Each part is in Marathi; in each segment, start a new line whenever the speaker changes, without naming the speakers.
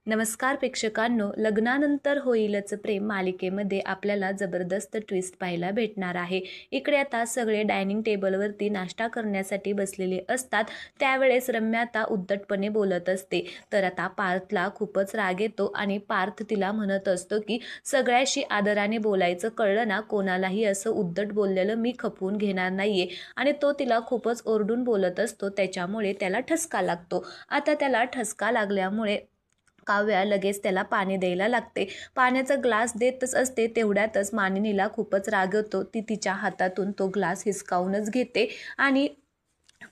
नमस्कार प्रेक्षकांनो, लग्नानंतर होईलच प्रेम मालिकेमध्ये आपल्याला जबरदस्त ट्विस्ट पाहायला भेटणार आहे। इकडे आता सगळे डायनिंग टेबलवरती नाश्ता करण्यासाठी बसलेले असतात। त्यावेळेस रम्या आता उद्धटपणे बोलत असते। तर आता पार्थला खूपच राग येतो आणि पार्थ तिला म्हणत असतो की सगळ्याशी आदराने बोलायचं, कळलं ना, कोणालाही असं उद्धट बोललेलं मी खपवून घेणार नाहीये। आणि तो तिला खूपच ओरडून बोलत असतो, त्याच्यामुळे त्याला ठसका लागतो। आता त्याला ठसका लागल्यामुळे काव्या लगेच त्याला पाणी द्यायला लागते। पाण्याचा ग्लास देतच असते, तेवढ्यातच मानिनीला खूपच राग येतो। ती तिच्या हातातून तो ग्लास हिसकावूनच घेते आणि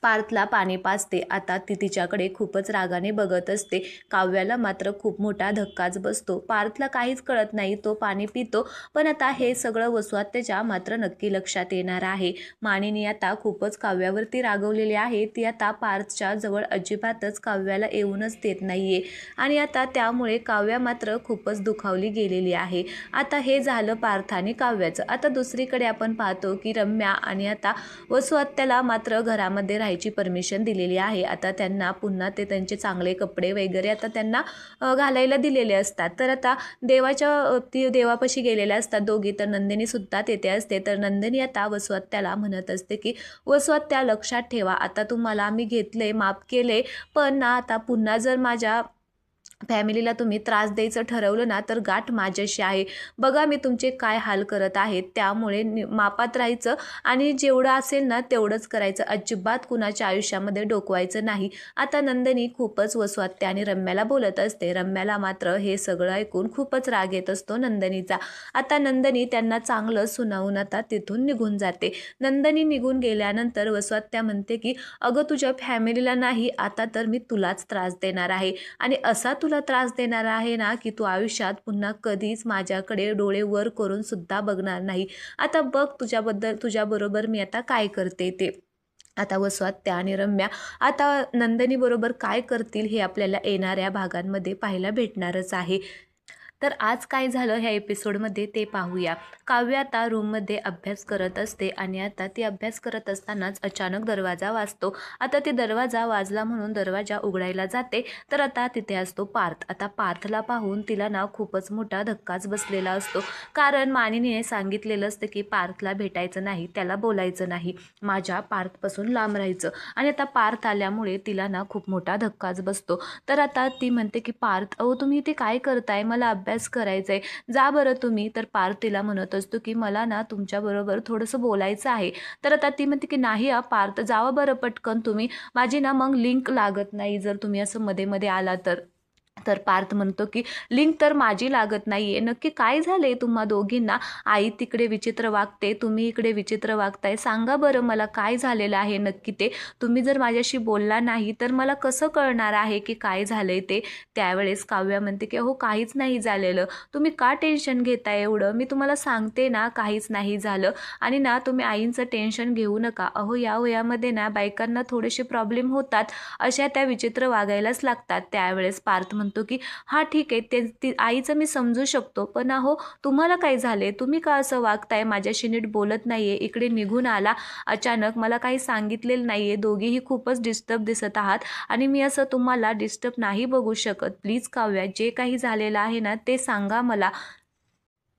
पार्थला पाणी पाजते। आता ती तिच्याकडे खूपच रागाने बघत असते। काव्याला मात्र खूप मोठा धक्काच बसतो। पार्थला काहीच कळत नाही, तो पाणी पितो, पण आता हे सगळं वसवात त्याच्या मात्र नक्की लक्षात येणार आहे। मानिनी आता खूपच काव्यावरती रागवलेली आहे। ती आता पार्थच्या जवळ अजिबातच काव्याला येऊनच देत नाहीये आणि आता त्यामुळे काव्या मात्र खूपच दुखावली गेलेली आहे। आता हे झालं पार्थ आणि काव्याचं। आता दुसरीकडे आपण पाहतो की रम्या आणि आता वसुहत्याला मात्र घरामध्ये राहायची परमिशन दिलेली आहे। आता त्यांना पुन्हा ते त्यांचे चांगले कपडे वगैरे आता त्यांना घालायला दिलेले असतात। तर आता ती देवापाशी गेलेल्या असतात दोघी। तर नंदिनी सुद्धा तेथे असते। तर नंदिनी आता वसुहत्याला म्हणत असते की वसुहत्या, लक्षात ठेवा, आता तुम्हाला मी घेतले, माफ केले, पण ना आता पुन्हा जर माझ्या फॅमिलीला तुम्ही त्रास द्यायचं ठरवलं ना, तर गाठ माझ्याशी आहे। बघा मी तुमचे काय हाल करत आहेत, त्यामुळे मापात राहायचं आणि जेवढं असेल ना तेवढंच करायचं, अजिबात कुणाच्या आयुष्यामध्ये डोकवायचं नाही। आता नंदिनी खूपच वसुहत्या आणि रम्याला बोलत असते। रम्याला मात्र हे सगळं ऐकून खूपच राग येत असतो नंदिनीचा। आता नंदिनी त्यांना चांगलं सुनावून आता तिथून निघून जाते। नंदिनी निघून गेल्यानंतर वसुहत्या म्हणते की अगं, तुझ्या फॅमिलीला नाही, आता तर मी तुलाच त्रास देणार आहे आणि असा तुला त्रास देणार आहे ना की तू आयुष्यात पुन्हा कधीच माझ्याकडे डोळे वर करून सुद्धा बघणार नाही। आता बघ तुझ्याबरोबर मी आता काय करते ते। आता वसुहत्या आणि रम्या आता नंदिनी बरोबर काय करतील हे आपल्याला येणाऱ्या भागांमध्ये पाहायला भेटणारच आहे। तर आज काय झालं ह्या एपिसोडमध्ये ते पाहूया। काव्य आता रूममध्ये अभ्यास करत असते आणि आता ती अभ्यास करत असतानाच अचानक दरवाजा वाजतो। आता ती दरवाजा वाजला म्हणून दरवाजा उघडायला जाते, तर आता तिथे असतो पार्थ। आता पार्थला पाहून तिला ना खूपच मोठा धक्काच बसलेला असतो, कारण मानिनीने सांगितलेलं असतं की पार्थला भेटायचं नाही, त्याला बोलायचं नाही, माझ्या पार्थपासून लांब राहायचं। आणि आता पार्थ आल्यामुळे तिला ना खूप मोठा धक्काच बसतो। तर आता ती म्हणते की पार्थ, अहो तुम्ही इथे काय करताय, मला अभ्यास करायचा आहे, जा बरं तुम्ही। तर पार्थ तिला म्हणत असतो की मला ना तुमच्याबरोबर थोडंसं बोलायचं आहे। तर आता ती म्हणते की नाही पार्थ, जावा बरं पटकन तुम्ही, माझी ना मग लिंक लागत नाही जर तुम्ही असं मध्ये मध्ये आला तर। तर पार्थ म्हणतो की लिंक तर माझी लागत नाहीये, नक्की काय झालंय तुम्हा दोघींना? आई तिकडे विचित्र वागते, तुम्ही इकडे विचित्र वागताय, सांगा बरं मला काय झालेलं आहे नक्की ते। तुम्ही जर माझ्याशी बोलला नाही तर मला कसं कळणार आहे की काय झालंय ते। त्यावेळेस काव्या म्हणते की अहो काहीच नाही झालेलं, तुम्ही का टेन्शन घेताय एवढं, मी तुम्हाला सांगते ना काहीच नाही झालं। आणि ना तुम्ही आईंचं टेन्शन घेऊ नका, अहो या वयामध्ये ना बायकांना थोडेसे प्रॉब्लेम होतात, अशा त्या विचित्र वागायलाच लागतात। त्यावेळेस पार्थ म्हणतो की हा ठीक आहे, ते आईचं मी समजू शकतो, पण अहो तुम्हाला काय झाले, तुम्ही का असं वागताय, माझ्याशी नीट बोलत नाहीये, इकडे निघून आला अचानक, मला काही सांगितलेलं नाहीये, दोघीही खूपच डिस्टर्ब दिसत आहात आणि मी असं तुम्हाला डिस्टर्ब नाही बघू शकत, प्लीज काव्या, जे काही झालेलं आहे ना ते सांगा मला।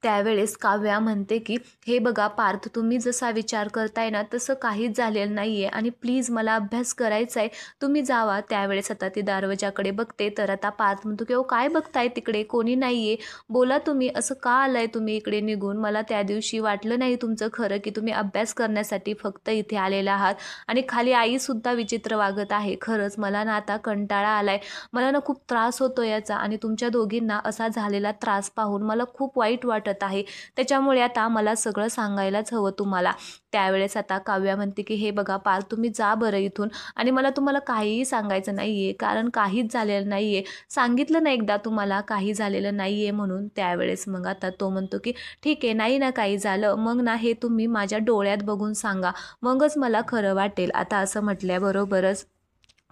त्यावेळेस काव्या म्हणते की हे बघा पार्थ, तुम्ही जसा विचार करताय ना तसं काहीच झालेलं नाहीये आणि प्लीज मला अभ्यास करायचा आहे, तुम्ही जावा। त्यावेळेस आता ती दरवाजाकडे बघते, तर आता पार्थ म्हणतो की काय बघताय तिकडे, कोणी नाहीये, बोला तुम्ही, असं का आलाय तुम्ही इकडे निघून, मला त्या दिवशी वाटलं नाही तुमचं खरं की तुम्ही अभ्यास करण्यासाठी फक्त इथे आलेला आहात आणि खाली आई सुद्धा विचित्र वागत आहे। खरंच मला ना आता कंटाळा आलाय, मला ना खूप त्रास होतो याचा आणि तुमच्या दोघींना असा झालेला त्रास पाहून मला खूप वाईट वाटत आहे, त्याच्यामुळे आता मला सगळं सांगायलाच हवं तुम्हाला। त्यावेळेस आता काव्या म्हणते की हे बघा पार्थ, तुम्ही जा बरं इथून आणि मला तुम्हाला काहीही सांगायचं नाहीये, कारण काहीच झालेलं नाहीये, सांगितलं ना एकदा तुम्हाला काही झालेलं नाहीये म्हणून। त्यावेळेस मग आता तो म्हणतो की ठीक आहे, नाही ना काही झालं, मग ना हे तुम्ही माझ्या डोळ्यात बघून सांगा, मगच मला खरं वाटेल। आता असं म्हटल्याबरोबरच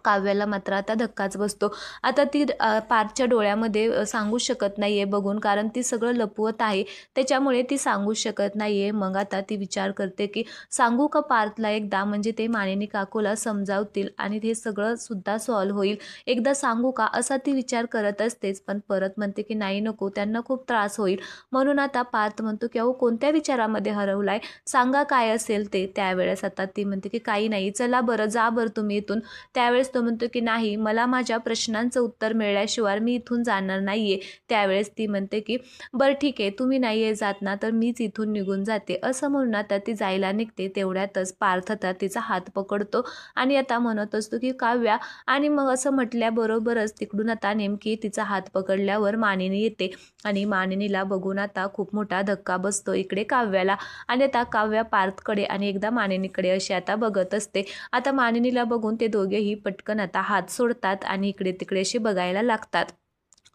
काव्याला मात्र आता धक्काच बसतो. आता ती पार्थच्या डोळ्यामध्ये सांगू शकत नाही आहे बघून, कारण ती सगळं लपवत आहे, त्याच्यामुळे ती सांगू शकत नाही आहे. मग आता ती विचार करते की सांगू का पार्थला एकदा, म्हणजे ते मानिनी काकूला समजावतील आणि हे सगळं सुद्धा सॉल्व्ह होईल. एकदा सांगू का असा ती विचार करत असतेच, पण परत म्हणते की नाही नको, त्यांना खूप त्रास होईल. म्हणून आता पार्थ म्हणतो की अहो कोणत्या विचारामध्ये हरवलाय, सांगा काय असेल ते. त्यावेळेस आता ती म्हणते की काही नाही, चला बरं जा बरं तुम्ही इथून. त्यावेळेस तो म्हणतो की नाही, मला माझ्या प्रश्नांचं उत्तर मिळाल्याशिवाय मी इथून जाणार नाहीये. त्यावेळेस ती म्हणते की बरं ठीक आहे, तुम्ही नाहीये जात ना, तर मीच इथून निघून जाते. असं म्हणून आता ती जायला निघते. तेवढ्यातच पार्थ आता तिचा हात पकडतो आणि आता म्हणत असतो की काव्या, आणि मग असं म्हटल्याबरोबरच तिकडून आता नेमकी तिचा हात पकडल्यावर मानिनी येते आणि मानिनीला बघून आता खूप मोठा धक्का बसतो इकडे काव्याला. आणि आता काव्या पार्थकडे आणि एकदा मानिनीकडे अशी आता बघत असते. आता मानिनीला बघून ते दोघेही पटकन आता हात सोडतात आणि इकडे तिकडे असे बघायला लागतात.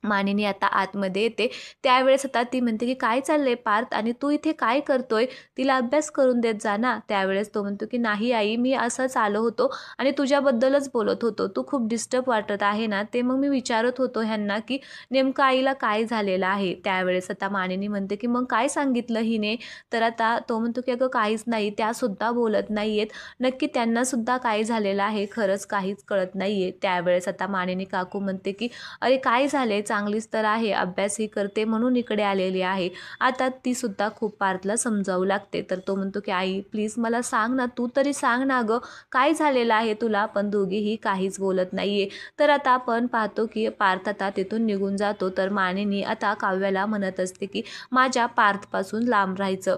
मानिनी आता आतमध्ये येते. त्यावेळेस आता ती म्हणते की काय चाललंय पार्थ, आणि तू इथे काय करतोय, तिला अभ्यास करून देत जा ना. त्यावेळेस तो म्हणतो की नाही आई, मी असंच आलो होतो आणि तुझ्याबद्दलच बोलत होतो, तू खूप डिस्टर्ब वाटत आहे ना, ते मग मी विचारत होतो ह्यांना की नेमकं आईला काय झालेलं आहे. त्यावेळेस आता मानिनी म्हणते की मग काय सांगितलं हिने. तर आता तो म्हणतो की अगं काहीच नाही, त्यासुद्धा बोलत नाही आहेत, नक्की त्यांनासुद्धा काय झालेलं आहे खरंच काहीच कळत नाही आहे. त्यावेळेस आता मानिनी काकू म्हणते की अरे काय झाले, चांगलीच तर आहे, अभ्यासही करते म्हणून इकडे आलेली आहे. आता ती सुद्धा खूप पार्थला समजावू लागते. तर तो म्हणतो की आई प्लीज मला सांग ना, तू तरी सांग ना गं, काय झालेलं आहे तुला. पण दोघीही काहीच बोलत नाहीये. तर आता आपण पाहतो की पार्थ आता तिथून निघून जातो. तर मानिनी आता काव्याला म्हणत असते की माझ्या पार्थपासून लांब राहायचं,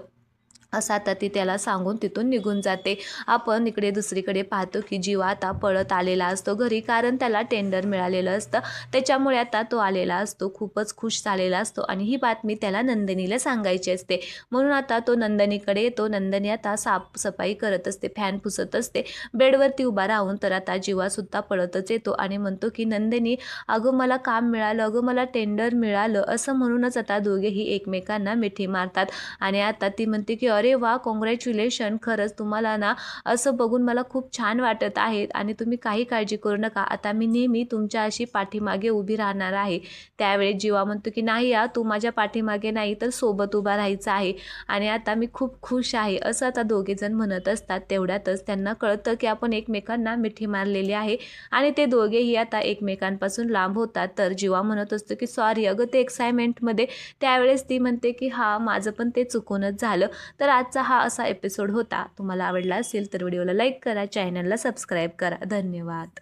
असं आता ती त्याला सांगून तिथून निघून जाते. आपण इकडे दुसरीकडे पाहतो की जीवा आता पळत आलेला असतो घरी, कारण त्याला टेंडर मिळालेलं असतं. त्याच्यामुळे आता तो आलेला असतो, खूपच खुश झालेला असतो आणि ही बातमी त्याला नंदिनीला सांगायची असते. म्हणून आता तो नंदिनीकडे येतो. नंदिनी आता साफसफाई करत असते, फॅन पुसत असते बेडवरती उभा राहून. तर आता जीवासुद्धा पळतच येतो आणि म्हणतो की नंदिनी, अगं मला काम मिळालं, अगं मला टेंडर मिळालं. असं म्हणूनच आता दोघेही एकमेकांना मिठी मारतात. आणि आता ती म्हणते की अरे वा, कॉंग्रॅच्युलेशन, खरंच तुम्हाला ना असं बघून मला खूप छान वाटत आहे आणि तुम्ही काही काळजी करू नका, आता मी नेहमी तुमच्या अशी पाठीमागे उभी राहणार आहे. त्यावेळी जीवा म्हणतो की नाही या, तू माझ्या पाठीमागे नाही तर सोबत उभा राहायचं आहे आणि आता मी खूप खुश आहे, असं आता दोघेजण म्हणत असतात. तेवढ्यातच त्यांना कळतं की आपण एकमेकांना मिठी मारलेली आहे आणि ते दोघेही आता एकमेकांपासून लांब होतात. तर जीवा म्हणत असतो की सॉरी अगं, ते एक्साइटमेंटमध्ये. त्यावेळेस ती म्हणते की हा, माझं पण ते चुकूनच झालं. तर आजचा हा असा एपिसोड होता. तुम्हाला आवडला असेल तर व्हिडिओला लाईक करा, चॅनलला सबस्क्राईब करा. धन्यवाद.